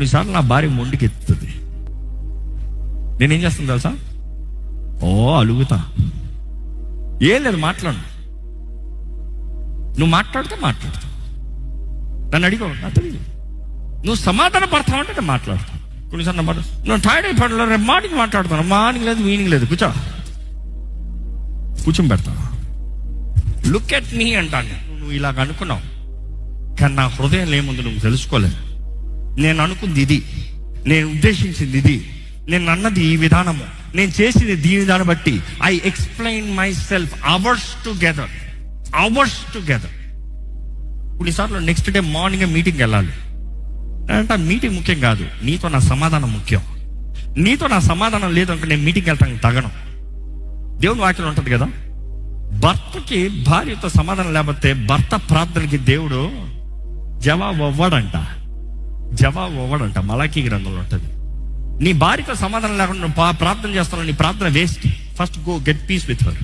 కొన్నిసార్లు నా భార్య మొండికి ఎత్తుతుంది. నేనేం చేస్తాను తెలుసా? అలుగుతా. ఏం లేదు, మాట్లాడు. నువ్వు మాట్లాడితే మాట్లాడతావు. నన్ను అడిగో, నా తెలియదు. నువ్వు సమాధాన పడతావు అంటే నేను మాట్లాడతాను. కొన్నిసార్లు నువ్వు టైర్డ్ అయిపోయినా రేపు మార్నింగ్ మాట్లాడుతాను. మార్నింగ్ లేదు, ఈవినింగ్ లేదు, కూర్చొని పెడతాను. లుక్ ఎట్ మీ అంటాను. నువ్వు ఇలాగ అనుకున్నావు, కానీ నా హృదయంలో ఏముంది నువ్వు తెలుసుకోలేదు. నేను అనుకుంది ఇది, నేను ఉద్దేశించింది ఇది, నేను అన్నది ఈ విధానము, నేను చేసింది దీని దాన్ని బట్టి. I explain my self hours together. కొన్నిసార్లు నెక్స్ట్ డే మార్నింగ్ మీటింగ్కి వెళ్ళాలి అంటే మీటింగ్ ముఖ్యం కాదు, నీతో నా సమాధానం ముఖ్యం. నీతో నా సమాధానం లేదు అంటే నేను మీటింగ్కి వెళ్తాను తగను. దేవుని వాక్యం ఉంటుంది కదా, భర్తకి భార్యతో సమాధానం లేకపోతే భర్త ప్రార్థనకి దేవుడు జవాబు అవ్వడంట. మలాకీ గ్రంథంలో ఉంటుంది. నీ భార్యతో సమాధానం లేకుండా నువ్వు ప్రార్థన చేస్తున్నావు, నీ ప్రార్థన waste. First go get piece with her.